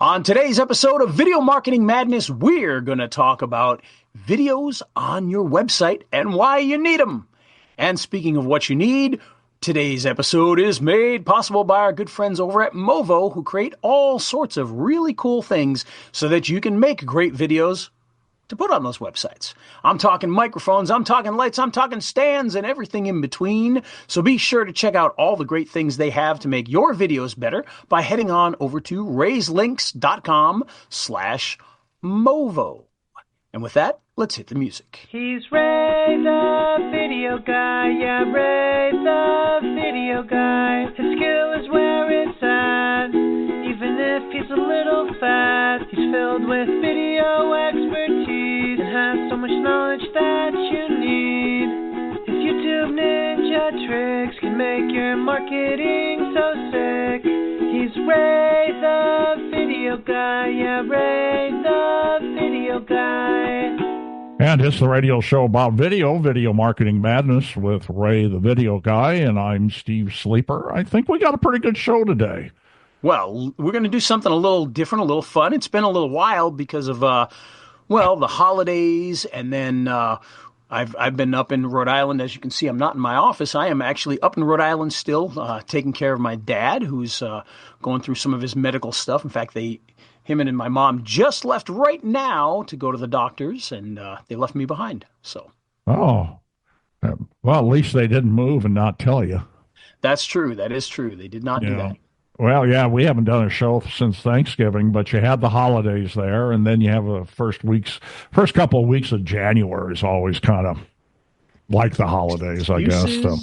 On today's episode of Video Marketing Madness, we're going to talk about videos on your website and why you need them. And speaking of what you need, today's episode is made possible by our good friends over at Movo, who create all sorts of really cool things so that you can make great videos to put on those websites. I'm talking microphones, I'm talking lights, I'm talking stands, and everything in between. So be sure to check out all the great things they have to make your videos better by heading on over to raiselinks.com/Movo. And with that, let's hit the music. He's Ray the video guy, yeah, Ray the video guy. His skill is where it's at, even if he's a little fat. He's filled with video expertise and has so much knowledge that you need. His YouTube ninja tricks can make your marketing so sick. He's Ray the video guy, yeah, Ray the video guy. And it's the radio show about video marketing madness with Ray the video guy, and I'm Steve Sleeper. I think we got a pretty good show today. Well, we're going to do something a little different, a little fun. It's been a little while because of, the holidays, and then I've been up in Rhode Island. As you can see, I'm not in my office. I am actually up in Rhode Island still, taking care of my dad, who's going through some of his medical stuff. In fact, him and my mom just left right now to go to the doctors, and they left me behind. So. Oh, well, at least they didn't move and not tell you. That's true. That is true. They did not do that. Well, yeah, we haven't done a show since Thanksgiving, but you had the holidays there, and then you have the first couple of weeks of January is always kind of like the holidays, I guess. So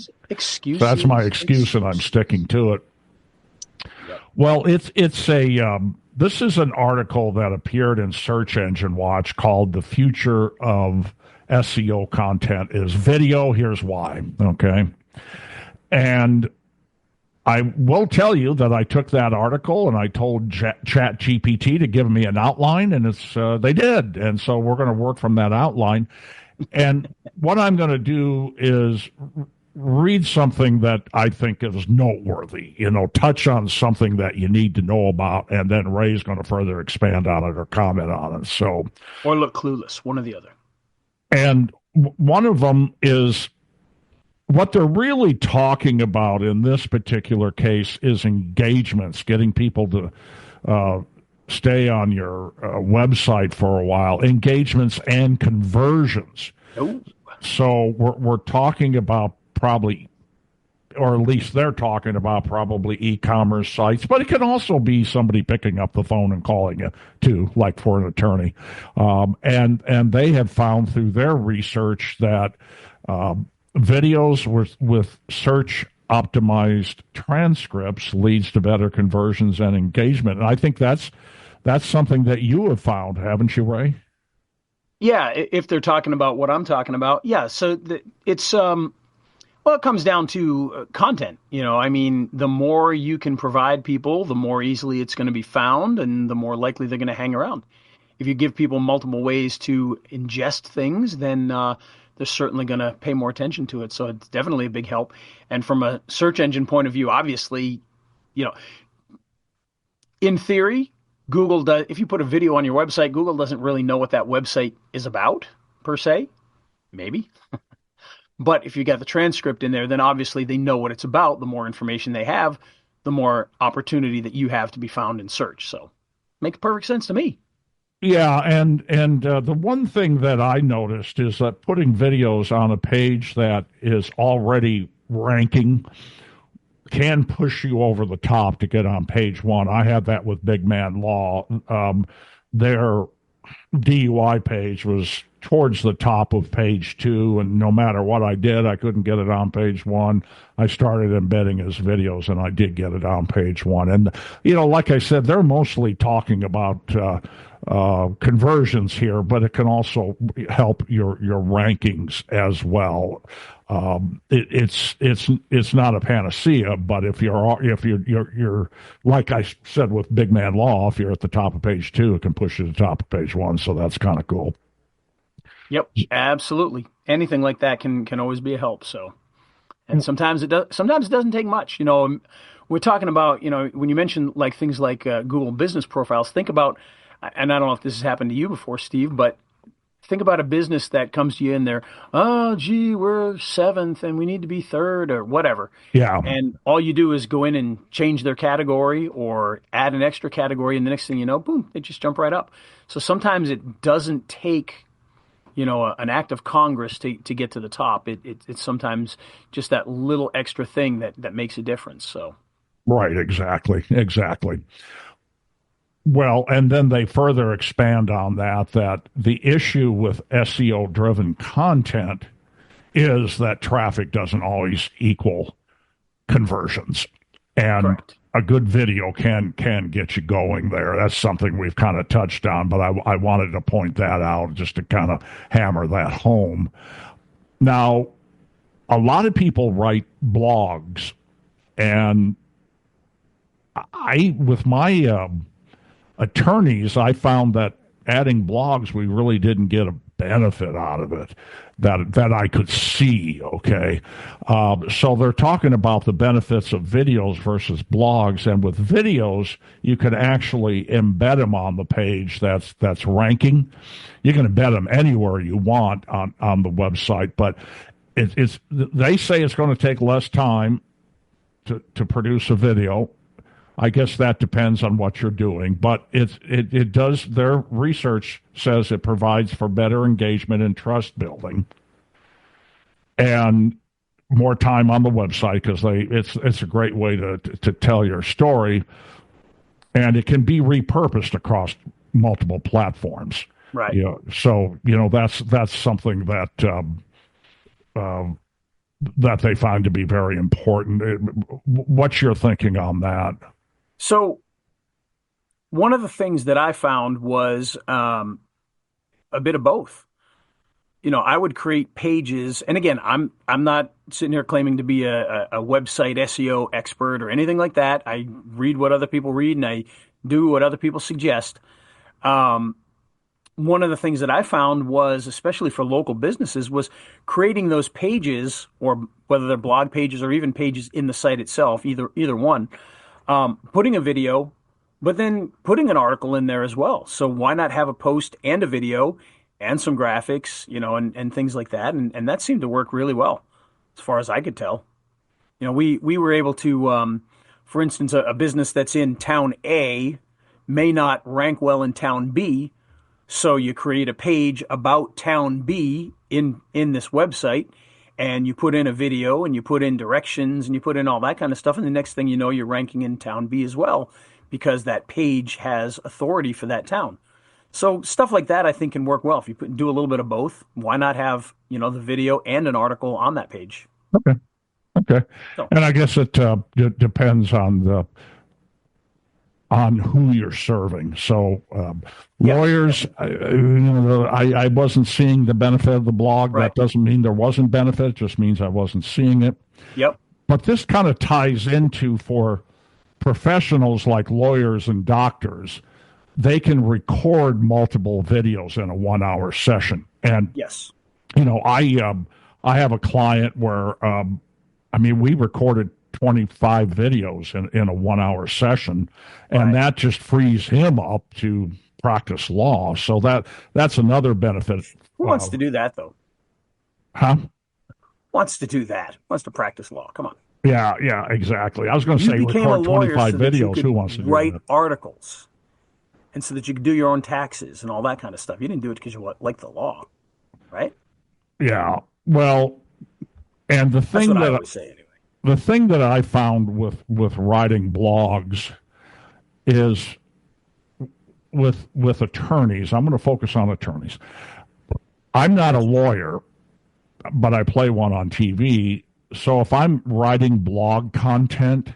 that's my excuse, and I'm sticking to it. Yep. Well, this is an article that appeared in Search Engine Watch called "The Future of SEO Content is Video. Here's Why." Okay, and I will tell you that I took that article and I told ChatGPT to give me an outline, and they did. And so we're going to work from that outline. And what I'm going to do is read something that I think is noteworthy, touch on something that you need to know about, and then Ray's going to further expand on it or comment on it. So, or look clueless, one or the other. And one of them is, what they're really talking about in this particular case is engagements, getting people to stay on your website for a while, engagements and conversions. Ooh. So we're talking about probably, or at least they're talking about probably e-commerce sites, but it can also be somebody picking up the phone and calling you too, like for an attorney. And they have found through their research that videos with search optimized transcripts leads to better conversions and engagement. And I think that's something that you have found, haven't you, Ray? Yeah, if they're talking about what I'm talking about. Yeah, so it's it comes down to content. The more you can provide people, the more easily it's going to be found and the more likely they're going to hang around. If you give people multiple ways to ingest things, then they're certainly going to pay more attention to it. So it's definitely a big help. And from a search engine point of view, obviously, in theory, Google does. If you put a video on your website, Google doesn't really know what that website is about per se, maybe. But if you got the transcript in there, then obviously they know what it's about. The more information they have, the more opportunity that you have to be found in search. So makes perfect sense to me. Yeah, and the one thing that I noticed is that putting videos on a page that is already ranking can push you over the top to get on page one. I had that with Big Man Law. Their DUI page was towards the top of page 2, and no matter what I did, I couldn't get it on page 1. I started embedding his videos, and I did get it on page 1. And, like I said, they're mostly talking about conversions here, but it can also help your rankings as well. It's not a panacea, but if you're like I said with Big Man Law, if you're at the top of page 2, it can push you to the top of page 1. So that's kind of cool. Yep, absolutely. Anything like that can always be a help. So, and sometimes it doesn't take much. we're talking about, when you mention like things like Google business profiles, think about, and I don't know if this has happened to you before, Steve, but think about a business that comes to you and they're, oh, gee, we're seventh and we need to be third or whatever. Yeah. And all you do is go in and change their category or add an extra category. And the next thing you know, boom, they just jump right up. So sometimes it doesn't take, an act of Congress to get to the top. It's sometimes just that little extra thing that makes a difference. So. Right. Exactly. Well, and then they further expand on that the issue with SEO-driven content is that traffic doesn't always equal conversions. And Correct. a good video can get you going there. That's something we've kind of touched on, but I wanted to point that out just to kind of hammer that home. Now, a lot of people write blogs, and with my attorneys, I found that adding blogs, we really didn't get a benefit out of it that I could see. Okay. So they're talking about the benefits of videos versus blogs. And with videos, you can actually embed them on the page that's ranking. You can embed them anywhere you want on the website, but they say it's going to take less time to produce a video. I guess that depends on what you're doing, but it does. Their research says it provides for better engagement and trust building, and more time on the website because it's a great way to tell your story, and it can be repurposed across multiple platforms. Right. Yeah. So that's something that they find to be very important. What's your thinking on that? So one of the things that I found was a bit of both. I would create pages, and again, I'm not sitting here claiming to be a website SEO expert or anything like that. I read what other people read, and I do what other people suggest. One of the things that I found was, especially for local businesses, was creating those pages, or whether they're blog pages or even pages in the site itself, either one. Putting a video, but then putting an article in there as well. So why not have a post and a video and some graphics, and things like that. And that seemed to work really well as far as I could tell. We were able to, for instance, a business that's in town A may not rank well in town B. So you create a page about town B in this website, and you put in a video and you put in directions and you put in all that kind of stuff. And the next thing you know, you're ranking in town B as well, because that page has authority for that town. So stuff like that, I think, can work well. If you do a little bit of both, why not have, the video and an article on that page? Okay. So. And I guess it depends on who you're serving. So lawyers, I wasn't seeing the benefit of the blog. Right. That doesn't mean there wasn't benefit. It just means I wasn't seeing it. Yep. But this kind of ties into, for professionals like lawyers and doctors, they can record multiple videos in a 1-hour session. And, yes, I have a client where, we recorded 25 videos in a 1-hour session, and that just frees him up to practice law. So that's another benefit. Who wants to do that, though? Huh? Wants to do that? Wants to practice law? Come on. Yeah, exactly. I was going to say record 25 videos. Who wants to do write that? articles, and so that you could do your own taxes and all that kind of stuff. You didn't do it because you like the law, right? Yeah. Well, and the thing I would say anyway. The thing that I found with writing blogs is with attorneys. I'm going to focus on attorneys. I'm not a lawyer, but I play one on TV. So if I'm writing blog content,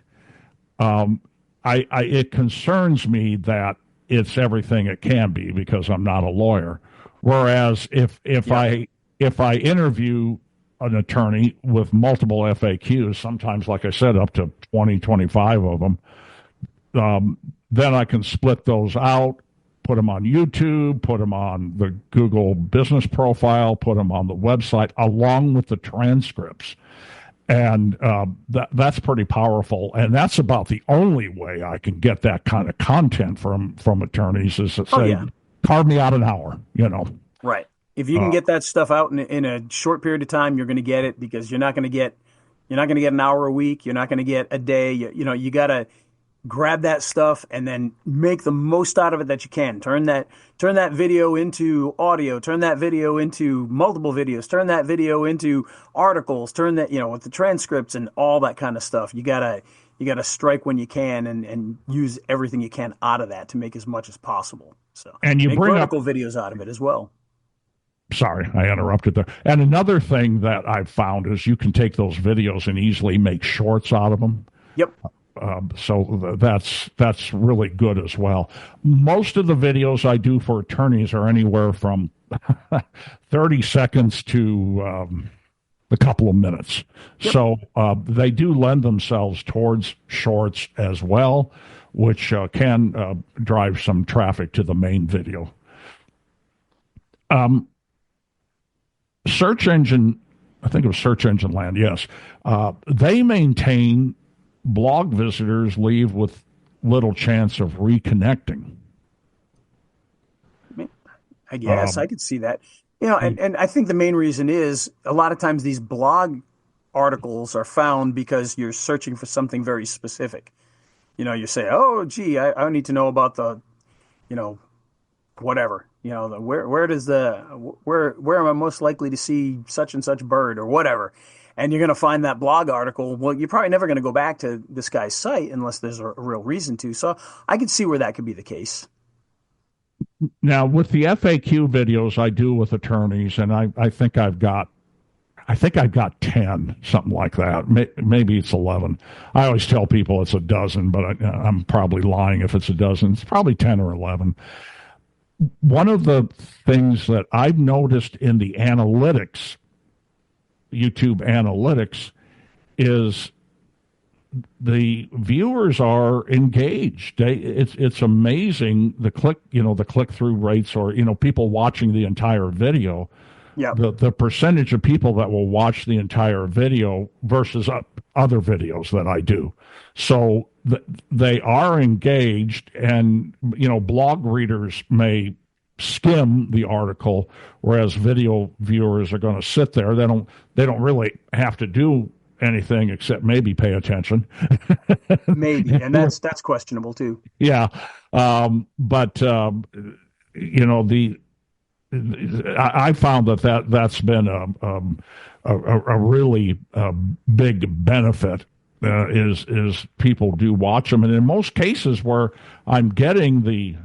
it concerns me that it's everything it can be because I'm not a lawyer. Whereas if I interview an attorney with multiple FAQs, sometimes, like I said, up to 20, 25 of them, then I can split those out, put them on YouTube, put them on the Google business profile, put them on the website, along with the transcripts. And that's pretty powerful. And that's about the only way I can get that kind of content from attorneys is to say, carve me out an hour, Right. If you can get that stuff out in a short period of time, you're going to get it, because you're not going to get an hour a week. You're not going to get a day. You got to grab that stuff and then make the most out of it that you can. Turn that video into audio, turn that video into multiple videos, turn that video into articles, turn that, with the transcripts and all that kind of stuff. You gotta strike when you can and use everything you can out of that to make as much as possible. So, and you make bring vertical videos out of it as well. Sorry, I interrupted there. And another thing that I've found is you can take those videos and easily make shorts out of them. Yep. So that's really good as well. Most of the videos I do for attorneys are anywhere from 30 seconds to a couple of minutes. Yep. So they do lend themselves towards shorts as well, which can drive some traffic to the main video. Search engine, I think it was Search Engine Land, yes. They maintain blog visitors leave with little chance of reconnecting. I guess I could see that. And I think the main reason is a lot of times these blog articles are found because you're searching for something very specific. You say, oh, gee, I need to know about the, whatever, where am I most likely to see such and such bird or whatever. And you're going to find that blog article. Well, you're probably never going to go back to this guy's site unless there's a real reason to. So I could see where that could be the case. Now, with the FAQ videos I do with attorneys, and I think I've got 10, something like that. Maybe it's 11. I always tell people it's a dozen, but I'm probably lying if it's a dozen. It's probably 10 or 11. One of the things that I've noticed in the analytics, YouTube analytics, is the viewers are engaged. It's amazing the click-through rates, or people watching the entire video. Yeah. The percentage of people that will watch the entire video versus other videos that I do. So they are engaged, and blog readers may skim the article, whereas video viewers are going to sit there. They don't really have to do anything except maybe pay attention. Maybe, and that's questionable too. Yeah, but I found that's been a really big benefit. Is people do watch them, and in most cases where I'm getting the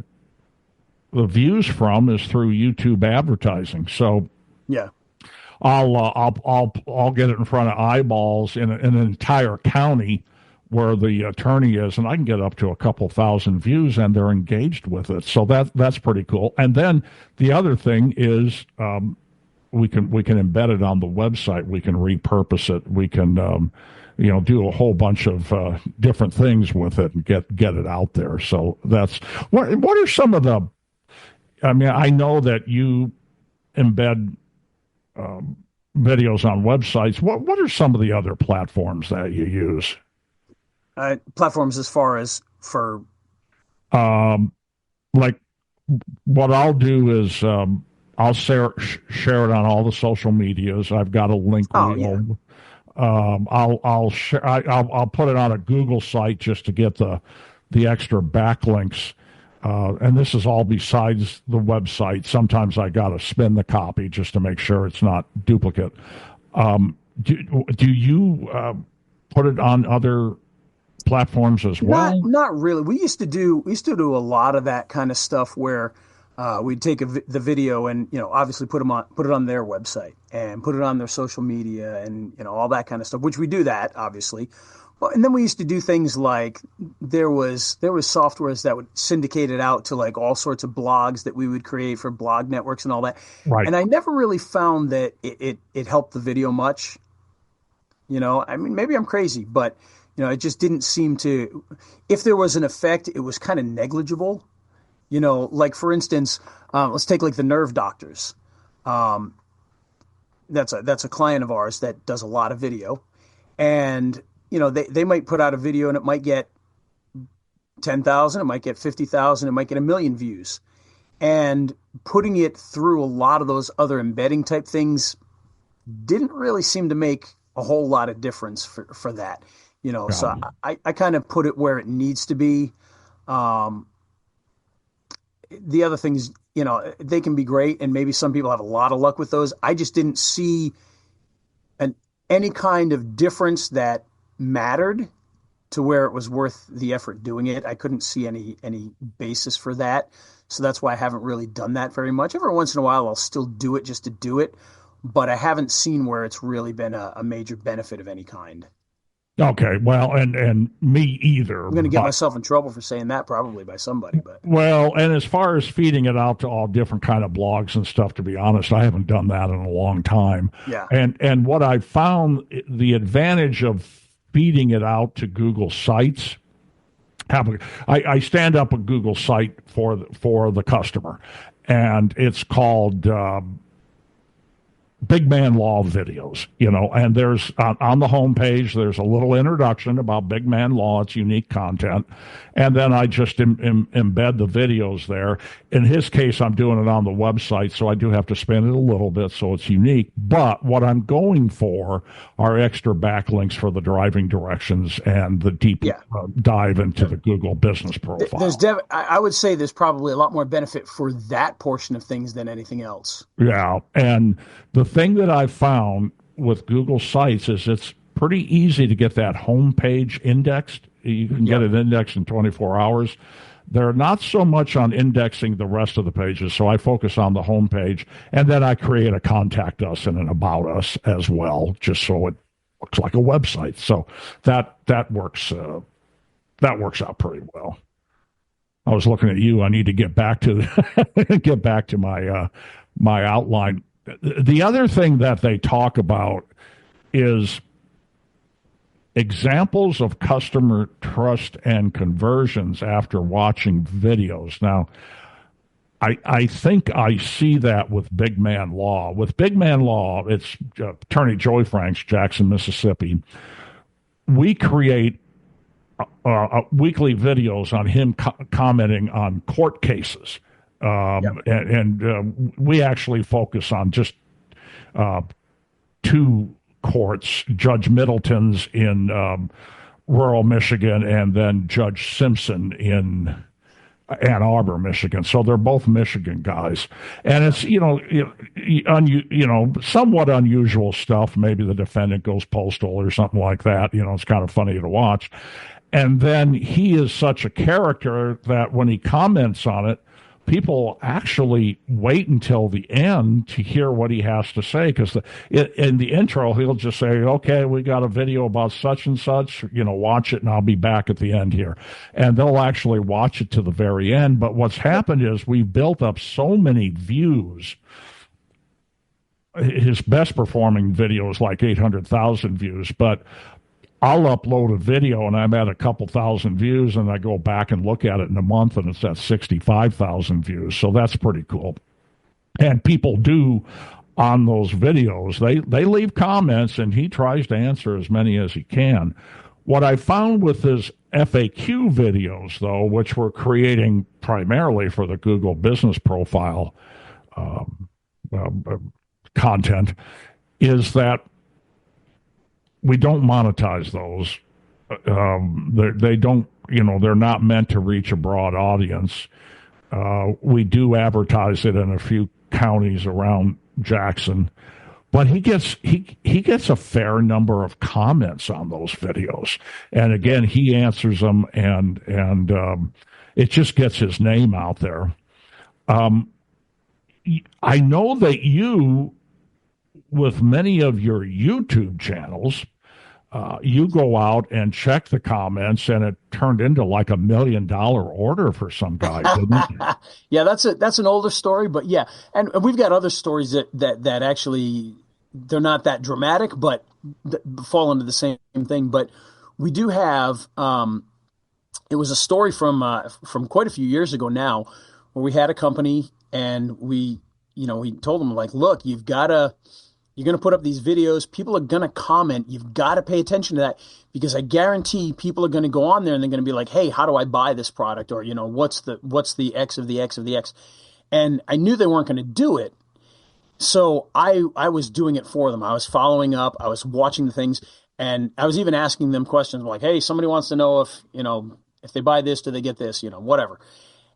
views from is through YouTube advertising. So yeah, I'll get it in front of eyeballs in an entire county where the attorney is, and I can get up to a couple thousand views, and they're engaged with it. So that's pretty cool. And then the other thing is we can embed it on the website. We can repurpose it. We can do a whole bunch of different things with it and get it out there. So that's what are some of the. I mean, I know that you embed videos on websites. What are some of the other platforms that you use? Platforms as far as for, like what I'll do is I'll share it on all the social medias. I've got a link. Oh, yeah. I'll put it on a Google site just to get the extra backlinks. And this is all besides the website. Sometimes I got to spin the copy just to make sure it's not duplicate. Do you put it on other platforms as well? Not really. We used to do a lot of that kind of stuff where we'd take the video and obviously put it on their website and put it on their social media and all that kind of stuff, which we do that obviously. Well, and then we used to do things like there was softwares that would syndicate it out to like all sorts of blogs that we would create for blog networks and all that. Right. And I never really found that it helped the video much. I mean, maybe I'm crazy, but it just didn't seem to. If there was an effect, it was kind of negligible. Like for instance, let's take like the nerve doctors. That's a client of ours that does a lot of video. And, they might put out a video and it might get 10,000, it might get 50,000, it might get 1 million views. And putting it through a lot of those other embedding type things didn't really seem to make a whole lot of difference for that. So I kind of put it where it needs to be. The other things, they can be great, and maybe some people have a lot of luck with those. I just didn't see any kind of difference that mattered to where it was worth the effort doing it. I couldn't see any basis for that. So that's why I haven't really done that very much. Every once in a while, I'll still do it just to do it, but I haven't seen where it's really been a major benefit of any kind. Okay, well, and me either. I'm going to get myself in trouble for saying that probably by somebody, but well, and as far as feeding it out to all different kind of blogs and stuff, to be honest, I haven't done that in a long time. Yeah. And what I found, the advantage of feeding it out to Google Sites. I stand up a Google site for the customer, and it's called Big Man Law Videos, and there's on the homepage, there's a little introduction about Big Man Law, its unique content, and then I just embed the videos there. In his case, I'm doing it on the website, so I do have to spin it a little bit so it's unique, but what I'm going for are extra backlinks for the driving directions and the deep dive into the Google business profile. I would say there's probably a lot more benefit for that portion of things than anything else. Yeah, and the thing that I found with Google Sites is it's pretty easy to get that home page indexed. You can get it indexed in 24 hours. They're not so much on indexing the rest of the pages, so I focus on the home page, and then I create a contact us and an about us as well, just so it looks like a website. So that works out pretty well. I was looking at you. I need to get back to my outline. The other thing that they talk about is examples of customer trust and conversions after watching videos. Now, I think I see that with Big Man Law. With Big Man Law, it's Attorney Joey Franks, Jackson, Mississippi. We create weekly videos on him commenting on court cases. And we actually focus on just two courts, Judge Middleton's in rural Michigan and then Judge Simpson in Ann Arbor, Michigan. So they're both Michigan guys. And it's, somewhat unusual stuff. Maybe the defendant goes postal or something like that. It's kind of funny to watch. And then he is such a character that when he comments on it, people actually wait until the end to hear what he has to say, because in the intro, he'll just say, okay, we got a video about such and such, watch it and I'll be back at the end here. And they'll actually watch it to the very end. But what's happened is we've built up so many views. His best performing video is like 800,000 views, but I'll upload a video and I'm at a couple thousand views, and I go back and look at it in a month and it's at 65,000 views. So that's pretty cool. And people do on those videos, they leave comments and he tries to answer as many as he can. What I found with his FAQ videos, though, which we're creating primarily for the Google business profile content, is that we don't monetize those. They don't, they're not meant to reach a broad audience. We do advertise it in a few counties around Jackson, but he gets a fair number of comments on those videos. And again, he answers them, and it just gets his name out there. I know that you, with many of your YouTube channels, you go out and check the comments, and it turned into like $1 million order for some guy, didn't it? Yeah, that's an older story, but yeah, and we've got other stories that actually they're not that dramatic, but fall into the same thing. But we do have it was a story from quite a few years ago now, where we had a company and we told them, like, look, you've got to You're going to put up these videos. People are going to comment. You've got to pay attention to that because I guarantee people are going to go on there and they're going to be like, hey, how do I buy this product? Or, what's the X of the X of the X? And I knew they weren't going to do it. So I was doing it for them. I was following up. I was watching the things. And I was even asking them questions like, hey, somebody wants to know if they buy this, do they get this? Whatever.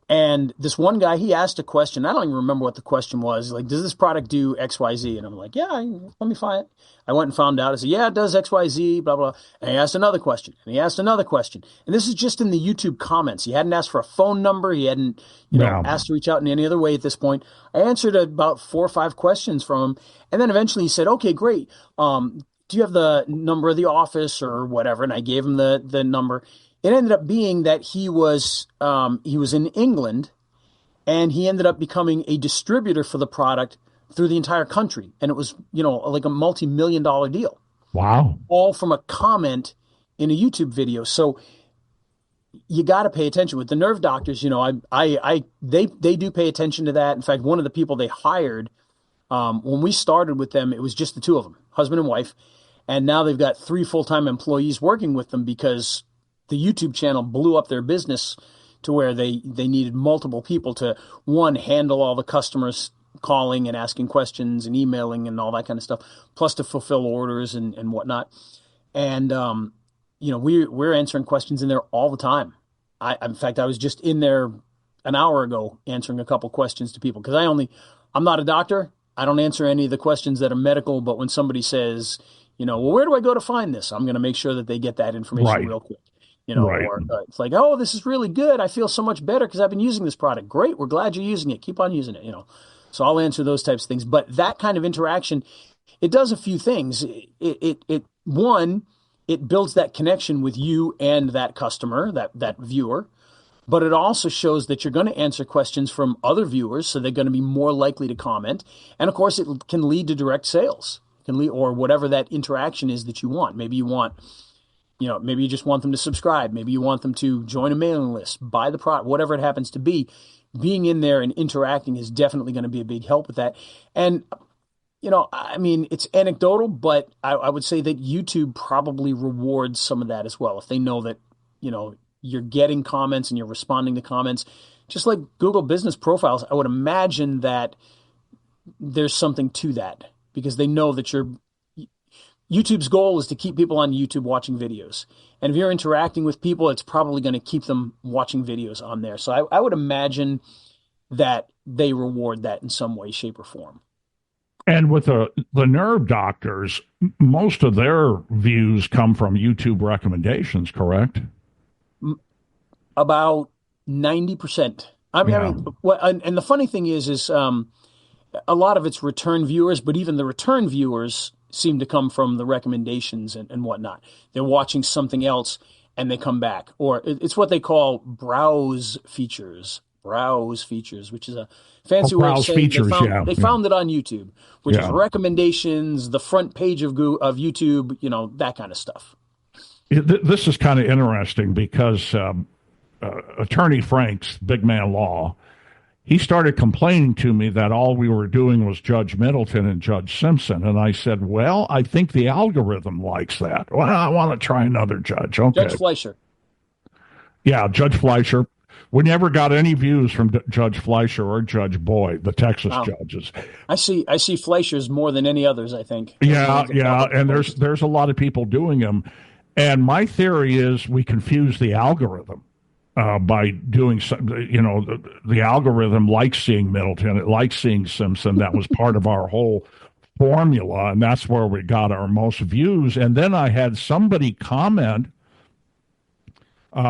And this one guy, he asked a question. I don't even remember what the question was. Like, does this product do X, Y, Z? And I'm like, yeah, let me find it. I went and found out. I said, yeah, it does X, Y, Z, blah, blah. And he asked another question. And he asked another question. And this is just in the YouTube comments. He hadn't asked for a phone number. He hadn't, asked to reach out in any other way at this point. I answered about 4 or 5 questions from him. And then eventually he said, okay, great. Do you have the number of the office or whatever? And I gave him the number. It ended up being that he was in England, and he ended up becoming a distributor for the product through the entire country. And it was, like a multi-million-dollar deal. Wow. All from a comment in a YouTube video. So you got to pay attention with the nerve doctors. They do pay attention to that. In fact, one of the people they hired, when we started with them, it was just the two of them, husband and wife. And now they've got 3 full-time employees working with them because the YouTube channel blew up their business to where they needed multiple people to, one, handle all the customers calling and asking questions and emailing and all that kind of stuff, plus to fulfill orders and whatnot. And, we're answering questions in there all the time. In fact, I was just in there an hour ago answering a couple questions to people because I'm not a doctor. I don't answer any of the questions that are medical, but when somebody says, well, where do I go to find this? I'm going to make sure that they get that information real quick. Right. Or it's like, oh, this is really good. I feel so much better because I've been using this product. Great. We're glad you're using it. Keep on using it, So I'll answer those types of things. But that kind of interaction, it does a few things. One, it builds that connection with you and that customer, that viewer. But it also shows that you're going to answer questions from other viewers, so they're going to be more likely to comment. And of course, it can lead to direct sales, or whatever that interaction is that you want. Maybe you want, maybe you just want them to subscribe. Maybe you want them to join a mailing list, buy the product, whatever it happens to be. Being in there and interacting is definitely going to be a big help with that. And, it's anecdotal, but I would say that YouTube probably rewards some of that as well. If they know that, you're getting comments and you're responding to comments, just like Google business profiles, I would imagine that there's something to that because they know that YouTube's goal is to keep people on YouTube watching videos. And if you're interacting with people, it's probably going to keep them watching videos on there. So I would imagine that they reward that in some way, shape, or form. And with the nerve doctors, most of their views come from YouTube recommendations, correct? About 90%. And the funny thing is a lot of it's return viewers, but even the return viewers seem to come from the recommendations and whatnot. They're watching something else and they come back. Or it's what they call browse features, which is a fancy way of saying they found it on YouTube, which is recommendations, the front page of YouTube, that kind of stuff. This is kind of interesting because Attorney Franks, Big Man Law, he started complaining to me that all we were doing was Judge Middleton and Judge Simpson. And I said, well, I think the algorithm likes that. Well, I want to try another judge. Okay. Judge Fleischer. Yeah, Judge Fleischer. We never got any views from Judge Fleischer or Judge Boyd, the Texas judges. I see Fleischer's more than any others, I think. Yeah, and there's a lot of people doing them. And my theory is we confuse the algorithm by doing some, the algorithm likes seeing Middleton, it likes seeing Simpson. That was part of our whole formula, and that's where we got our most views. And then I had somebody comment,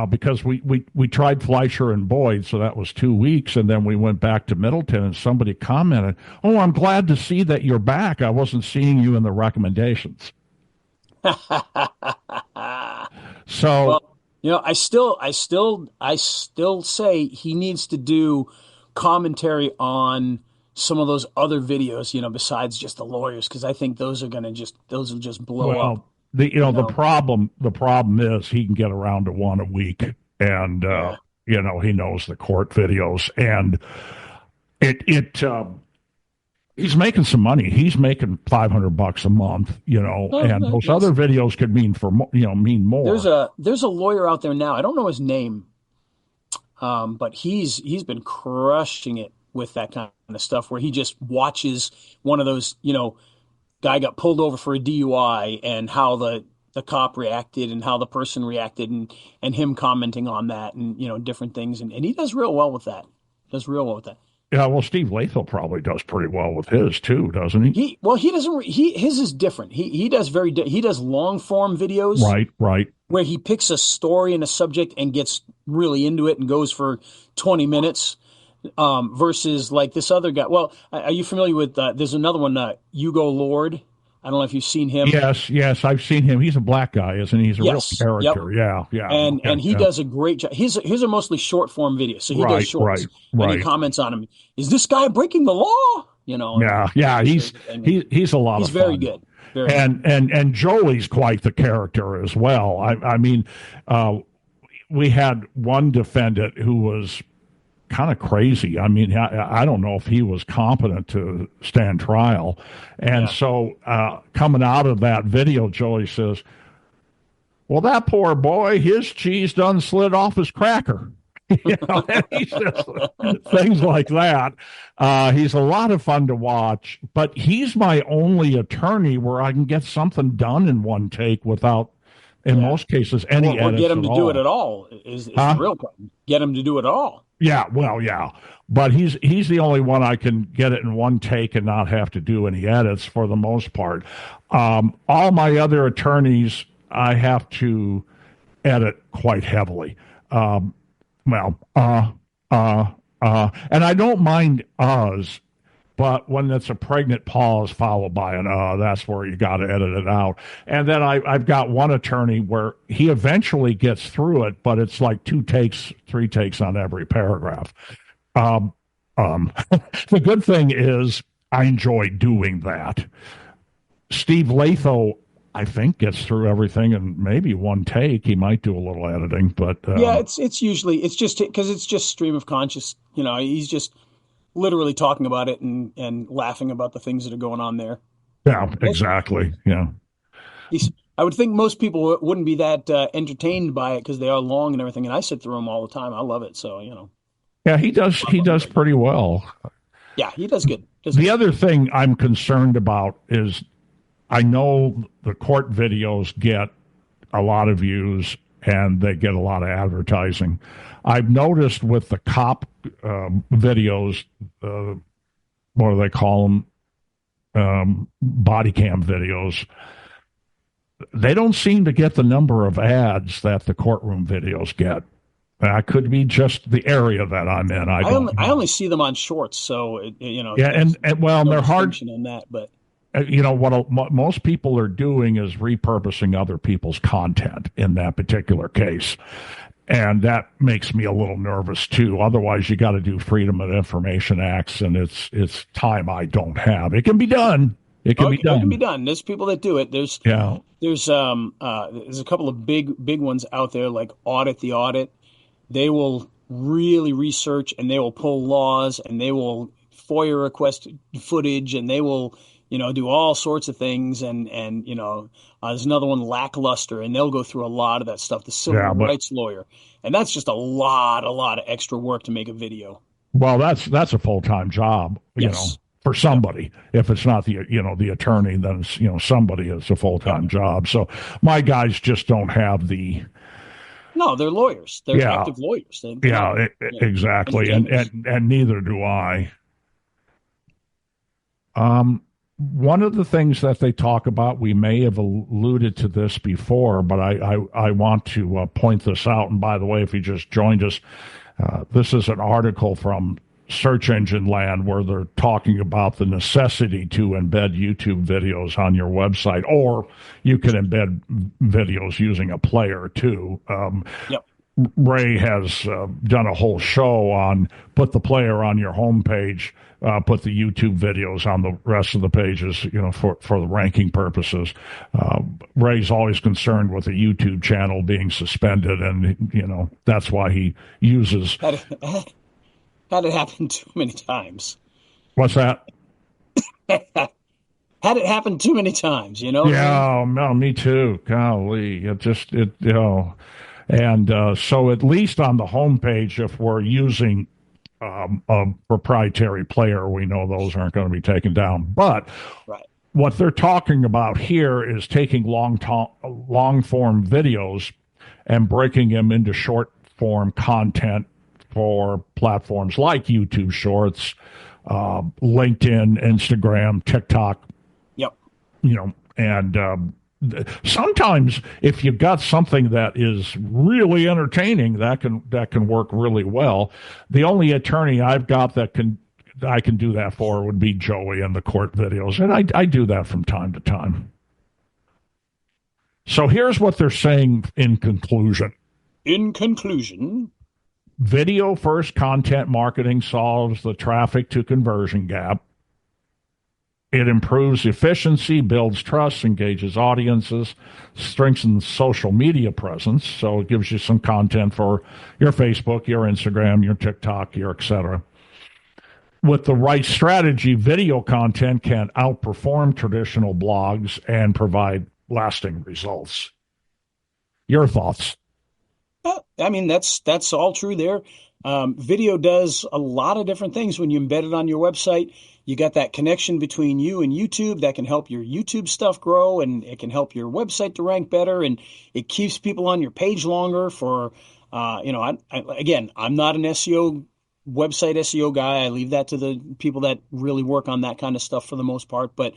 because we tried Fleischer and Boyd, so that was 2 weeks, and then we went back to Middleton, and somebody commented, "Oh, I'm glad to see that you're back. I wasn't seeing you in the recommendations." So, well, I still say he needs to do commentary on some of those other videos, besides just the lawyers, because I think those will just blow up. The problem is he can get around to one a week, and he knows the court videos, and He's making some money. He's making $500 a month, and those other videos could mean mean more. There's a lawyer out there now. I don't know his name, but he's been crushing it with that kind of stuff where he just watches one of those, guy got pulled over for a DUI and how the cop reacted and how the person reacted and him commenting on that and, different things. And he does real well with that. Yeah, well, Steve Lathel probably does pretty well with his too, doesn't he? He doesn't. His is different. He does he does long form videos, right, where he picks a story and a subject and gets really into it and goes for 20 minutes, versus like this other guy. Well, are you familiar with? There's another one, Hugo Lord. I don't know if you've seen him. Yes, I've seen him. He's a black guy, isn't he? He's a real character. Yep. Yeah. And he does a great job. His are mostly short form videos, so he does shorts. Right. And he comments on him. Is this guy breaking the law? Yeah. He's a lot of fun. He's very good. And Joey's quite the character as well. I mean, we had one defendant who was kind of crazy. I mean, I don't know if he was competent to stand trial. And so coming out of that video, Joey says, well, that poor boy, his cheese done slid off his cracker. And he says things like that. He's a lot of fun to watch, but he's my only attorney where I can get something done in one take without, in most cases, any edits. Or get him to do it at all is the real problem. Get him to do it at all. Yeah, well, yeah. But he's the only one I can get it in one take and not have to do any edits for the most part. All my other attorneys, I have to edit quite heavily. And I don't mind uhs, but when it's a pregnant pause followed by an that's where you got to edit it out. And then I've got one attorney where he eventually gets through it, but it's like 2 takes, 3 takes on every paragraph. The good thing is I enjoy doing that. Steve Lathel, I think, gets through everything in maybe 1 take. He might do a little editing, but it's usually just because it's just stream of conscious. He's just literally talking about it and laughing about the things that are going on there. Yeah, exactly. Yeah. I would think most people wouldn't be that entertained by it because they are long and everything. And I sit through them all the time. I love it. So, Yeah, he does pretty well. Yeah, he does good. The other thing I'm concerned about is I know the court videos get a lot of views and they get a lot of advertising. I've noticed with the cop videos, what do they call them? Body cam videos. They don't seem to get the number of ads that the courtroom videos get. That could be just the area that I'm in. I only see them on shorts, so Yeah, and they're hard on that, but what most people are doing is repurposing other people's content in that particular case. And that makes me a little nervous too. Otherwise, you got to do Freedom of Information Acts, and it's time I don't have. It can be done. It can be done. There's people that do it. There's a couple of big ones out there like Audit the Audit. They will really research and they will pull laws and they will FOIA request footage and they will do all sorts of things. And there's another one, Lackluster, and they'll go through a lot of that stuff. The civil rights lawyer. And that's just a lot of extra work to make a video. Well, that's a full-time job, for somebody. If it's not the attorney, then it's, somebody is a full-time job. So my guys just don't have the. No, they're lawyers. They're active lawyers. Exactly. And neither do I. One of the things that they talk about, we may have alluded to this before, but I want to point this out. And by the way, if you just joined us, this is an article from Search Engine Land where they're talking about the necessity to embed YouTube videos on your website, or you can embed videos using a player too. Ray has done a whole show on put the player on your homepage, put the YouTube videos on the rest of the pages, for the ranking purposes. Ray's always concerned with a YouTube channel being suspended, and that's why he uses. Had it happened too many times. What's that? Had it happen too many times, you know what I mean? Yeah, no, me too. Golly, and so at least on the homepage, if we're using a proprietary player, we know those aren't going to be taken down. But Right. what they're talking about here is taking long form videos and breaking them into short form content for platforms like YouTube Shorts, LinkedIn, Instagram, TikTok, Yep. and sometimes if you've got something that is really entertaining, that can work really well. The only attorney I've got that I can do that for would be Joey in the court videos, and I do that from time to time. So here's what they're saying in conclusion. In conclusion, Video first content marketing solves the traffic to conversion gap. It improves efficiency, builds trust, engages audiences, strengthens social media presence. So it gives you some content for your Facebook, your Instagram, your TikTok, your etc. With the right strategy, video content can outperform traditional blogs and provide lasting results. Your thoughts? I mean, that's all true there. Video does a lot of different things when you embed it on your website. You got that connection between you and YouTube that can help your YouTube stuff grow, and it can help your website to rank better, and it keeps people on your page longer for, again, I'm not an website SEO guy. I leave that to the people that really work on that kind of stuff for the most part. But,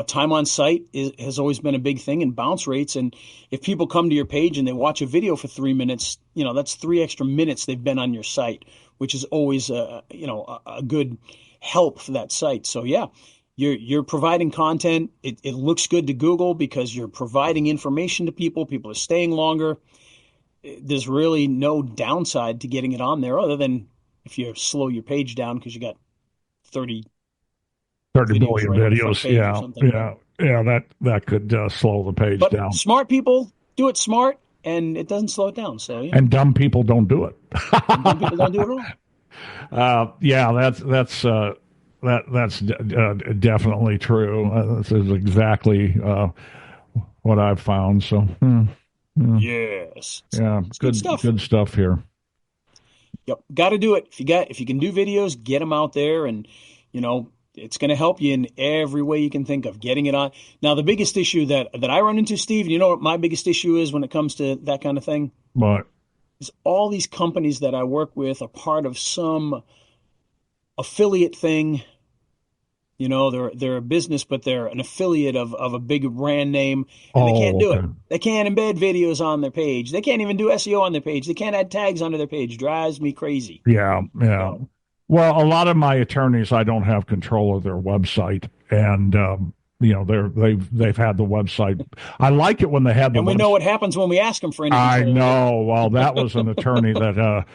time on site has always been a big thing, and bounce rates. And if people come to your page and they watch a video for 3 minutes, that's 3 extra minutes they've been on your site, which is always, a good help for that site. So yeah, you're providing content. It looks good to Google because you're providing information to people. People are staying longer. There's really no downside to getting it on there other than if you slow your page down because you got 30 billion videos. Yeah. That could slow the page down. Smart people do it smart, and it doesn't slow it down. So yeah. And dumb people don't do it. And dumb people don't do it at all. That's definitely true. This is exactly what I've found. So yeah. Yes. Yeah, it's good stuff. Good stuff here. Yep, got to do it. If you can do videos, get them out there, and it's going to help you in every way you can think of getting it on. Now, the biggest issue that I run into, Steve, you know what my biggest issue is when it comes to that kind of thing? What? Is all these companies that I work with are part of some affiliate thing. They're a business, but they're an affiliate of a big brand name, and they can't do it. They can't embed videos on their page. They can't even do SEO on their page. They can't add tags onto their page. Drives me crazy. Yeah. Well, a lot of my attorneys, I don't have control of their website, and they've had the website. I like it when they had the. And we know what happens when we ask them for any control. I know. Well, that was an attorney that,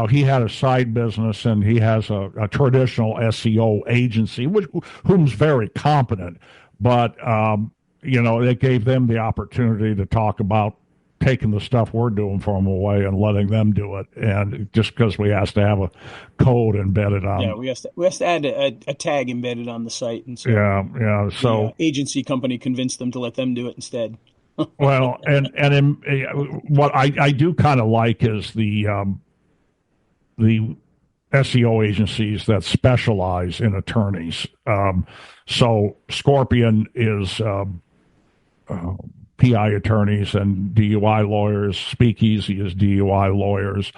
he had a side business, and he has a traditional SEO agency, whom's very competent, but it gave them the opportunity to talk about taking the stuff we're doing for them away and letting them do it, and just because we has to have a code embedded on. Yeah, we have to add a tag embedded on the site, and so So the agency company convinced them to let them do it instead. Well, and what I do kind of like is the SEO agencies that specialize in attorneys. So Scorpion is PI attorneys and DUI lawyers. Speakeasy is DUI lawyers.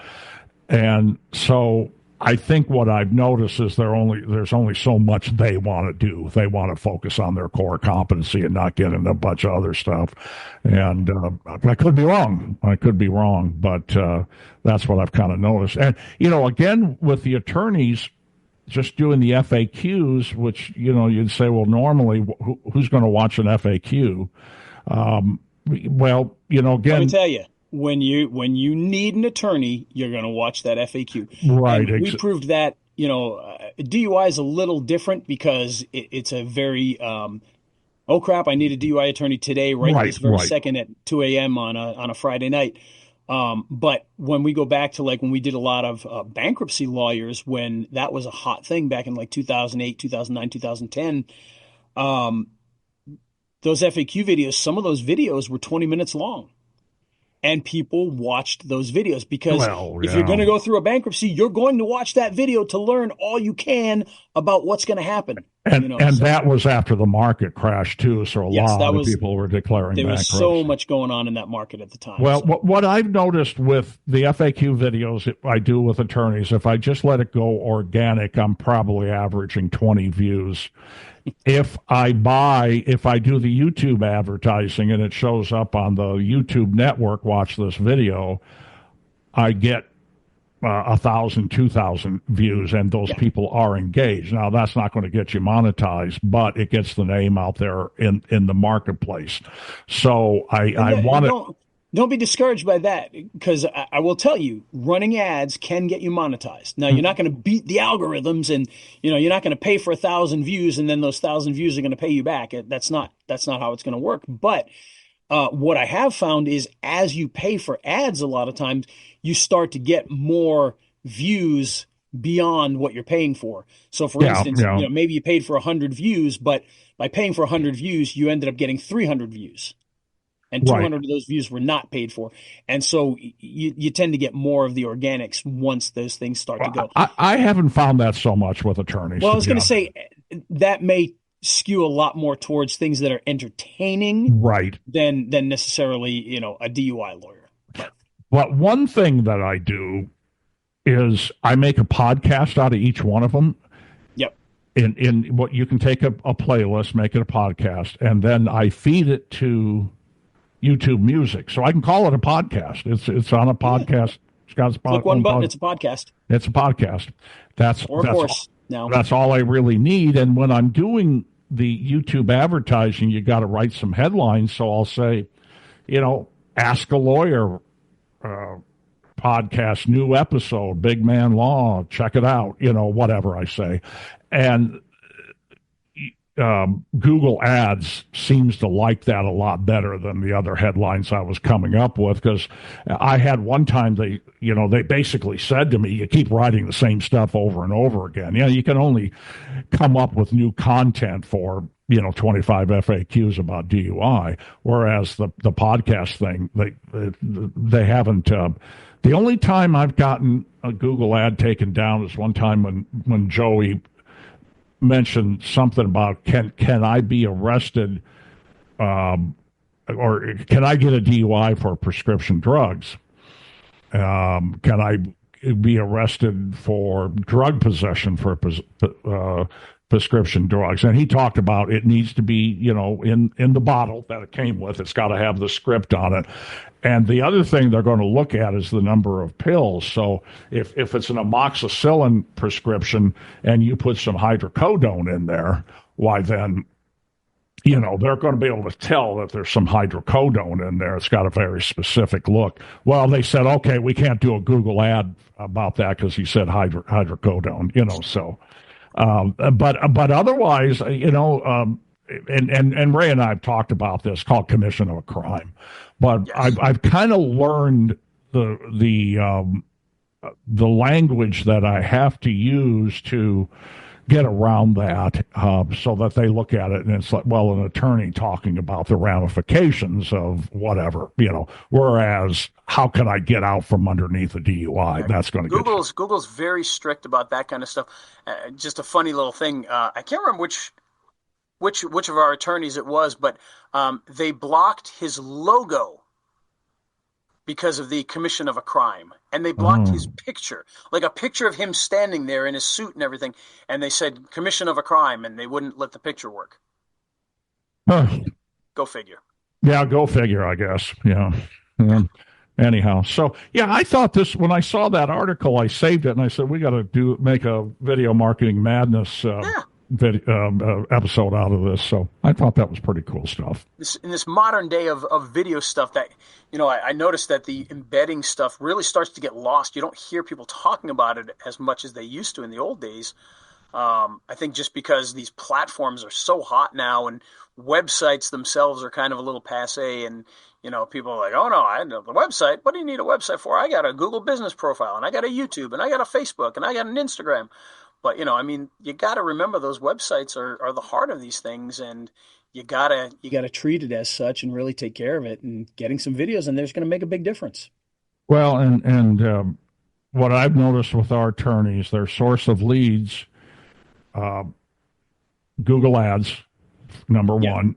And so I think what I've noticed is there's only so much they want to do. They want to focus on their core competency and not get into a bunch of other stuff. And I could be wrong. But that's what I've kind of noticed. And, again, with the attorneys just doing the FAQs, which, you'd say, well, normally who's going to watch an FAQ? Again, let me tell you, when you need an attorney, you're going to watch that FAQ. Right. And we proved that, DUI is a little different because it's a very, oh crap, I need a DUI attorney today, right this very second at 2 a.m. on a Friday night. But when we go back to like when we did a lot of bankruptcy lawyers, when that was a hot thing back in like 2008, 2009, 2010, um, those FAQ videos, some of those videos were 20 minutes long. And people watched those videos because Well, if you're going yeah. to go through a bankruptcy, you're going to watch that video to learn all you can about what's going to happen. And So that was after the market crashed too, so a yes, lot of people were declaring there was bankruptcy. so much going on in that market at the time. Well, so. what I've noticed with the FAQ videos I do with attorneys, if I just let it go organic, I'm probably averaging 20 views. If I do the YouTube advertising and it shows up on the YouTube network, watch this video, I get 1,000, 2,000 views, and those people are engaged. Now, that's not going to get you monetized, but it gets the name out there in the marketplace. So I want to. Don't be discouraged by that, because I will tell you, running ads can get you monetized. Now, you're not going to beat the algorithms, and you're not going to pay for 1,000 views, and then those 1,000 views are going to pay you back. That's not how it's going to work. But what I have found is, as you pay for ads, a lot of times you start to get more views beyond what you're paying for. So, for instance, maybe you paid for 100 views, but by paying for 100 views, you ended up getting 300 views. And 200 of those views were not paid for. And so you tend to get more of the organics once those things start to go. I haven't found that so much with attorneys. Well, I was going to say that may skew a lot more towards things that are entertaining than necessarily, a DUI lawyer. But one thing that I do is I make a podcast out of each one of them. Yep. In what you can take a playlist, make it a podcast, and then I feed it to YouTube Music, so I can call it a podcast. It's on a podcast. It's got a click one button. It's a podcast. It's a podcast. That's all I really need. And when I'm doing the YouTube advertising, you got to write some headlines. So I'll say, Ask a Lawyer podcast, new episode, Big Man Law, check it out. Whatever I say, and Google Ads seems to like that a lot better than the other headlines I was coming up with, because I had one time they basically said to me, you keep writing the same stuff over and over again. You can only come up with new content for 25 FAQs about DUI, whereas the podcast thing, they haven't. The only time I've gotten a Google ad taken down is one time when Joey mentioned something about can I be arrested or can I get a DUI for prescription drugs? Can I be arrested for drug possession for prescription drugs? And he talked about it needs to be, in the bottle that it came with. It's got to have the script on it. And the other thing they're going to look at is the number of pills. So if it's an amoxicillin prescription and you put some hydrocodone in there, why then, they're going to be able to tell that there's some hydrocodone in there. It's got a very specific look. Well, they said, okay, we can't do a Google ad about that because he said hydrocodone, so. But otherwise, and Ray and I have talked about this, called commission of a crime. But yes. I've kind of learned the language that I have to use to get around that, so that they look at it and it's like, well, an attorney talking about the ramifications of whatever, whereas how can I get out from underneath a DUI? Right. That's going to Google's very strict about that kind of stuff. Just a funny little thing. I can't remember which of our attorneys it was, but they blocked his logo because of the commission of a crime. And they blocked his picture, like a picture of him standing there in his suit and everything. And they said commission of a crime, and they wouldn't let the picture work. Go figure. Yeah, go figure, I guess. Yeah. Anyhow, so yeah, I thought this, when I saw that article, I saved it and I said, we got to make a video marketing madness episode out of this. So I thought that was pretty cool stuff. In this modern day of video stuff, that I noticed that the embedding stuff really starts to get lost. You don't hear people talking about it as much as they used to in the old days. I think just because these platforms are so hot now and websites themselves are kind of a little passé, and People are like, oh no, I know the website. What do you need a website for? I got a Google business profile, and I got a YouTube, and I got a Facebook, and I got an Instagram. But you got to remember those websites are the heart of these things, and you gotta treat it as such and really take care of it. And getting some videos in there's going to make a big difference. Well, and what I've noticed with our attorneys, their source of leads, Google Ads, number one.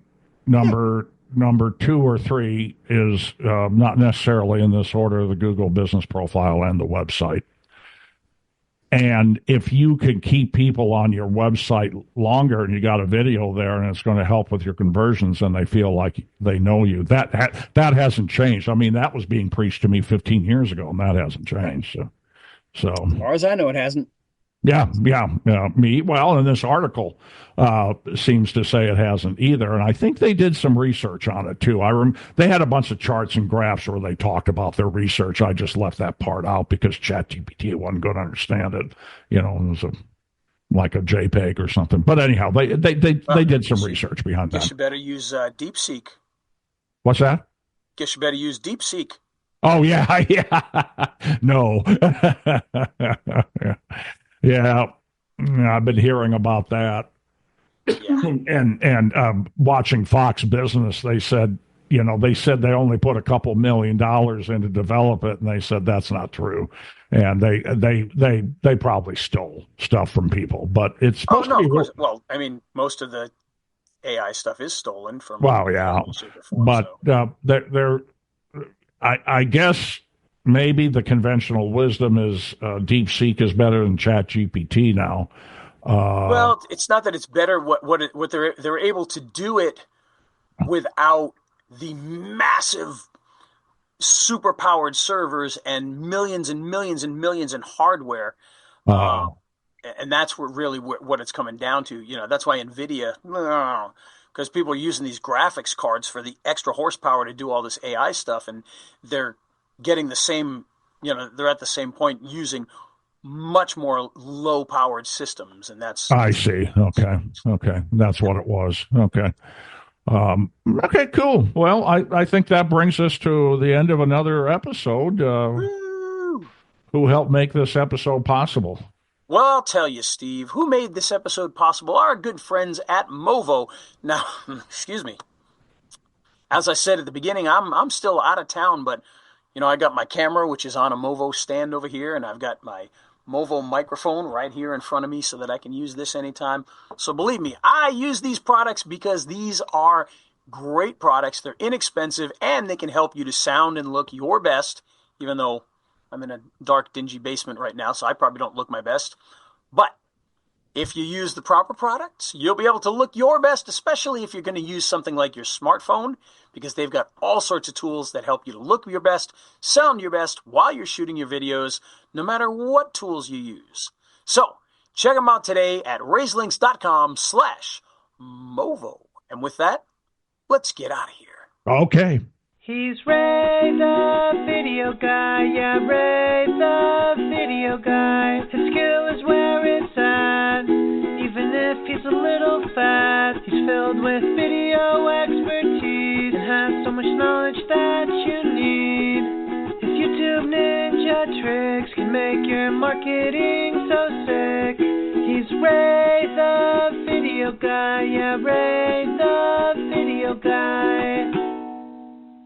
Number two or three is not necessarily in this order, the Google business profile and the website. And if you can keep people on your website longer and you got a video there and it's going to help with your conversions and they feel like they know you, that hasn't changed. I mean, that was being preached to me 15 years ago, and that hasn't changed. So as far as I know, it hasn't. Yeah. Well, and this article seems to say it hasn't either, and I think they did some research on it too. They had a bunch of charts and graphs where they talked about their research. I just left that part out because ChatGPT wasn't going to understand it. It was like a JPEG or something. But anyhow, they did some research behind that. Guess you better use DeepSeek. What's that? Guess you better use DeepSeek. Oh yeah. No. Yeah, I've been hearing about that. Yeah. And watching Fox Business, they said they only put a couple $1 million in to develop it, and they said that's not true, and they probably stole stuff from people, but it's supposed to be. Of course. Well, I mean, most of the AI stuff is stolen from. Well, yeah, but they're I guess. Maybe the conventional wisdom is DeepSeek is better than ChatGPT now. Well, it's not that it's better. What they're able to do it without the massive, super powered servers and millions and millions and millions in hardware. And that's what it's coming down to. That's why NVIDIA, because people are using these graphics cards for the extra horsepower to do all this AI stuff, and they're getting the same, they're at the same point using much more low-powered systems, and that's. I see. Okay, that's what it was. Okay, okay, cool. Well, I think that brings us to the end of another episode. Who helped make this episode possible? Well, I'll tell you, Steve, who made this episode possible? Our good friends at Movo. Now, excuse me. As I said at the beginning, I'm still out of town, but. I got my camera, which is on a Movo stand over here, and I've got my Movo microphone right here in front of me so that I can use this anytime. So believe me, I use these products because these are great products. They're inexpensive, and they can help you to sound and look your best, even though I'm in a dark, dingy basement right now, so I probably don't look my best. But if you use the proper products, you'll be able to look your best, especially if you're going to use something like your smartphone, because they've got all sorts of tools that help you to look your best, sound your best while you're shooting your videos, no matter what tools you use. So check them out today at raiselinks.com/Movo. And with that, let's get out of here. Okay. He's Ray the video guy, yeah, Ray the video guy. His skill is where it's at, even if he's a little fat. He's filled with video expertise and has so much knowledge that you need. His YouTube ninja tricks can make your marketing so sick. He's Ray the video guy, yeah, Ray the video guy.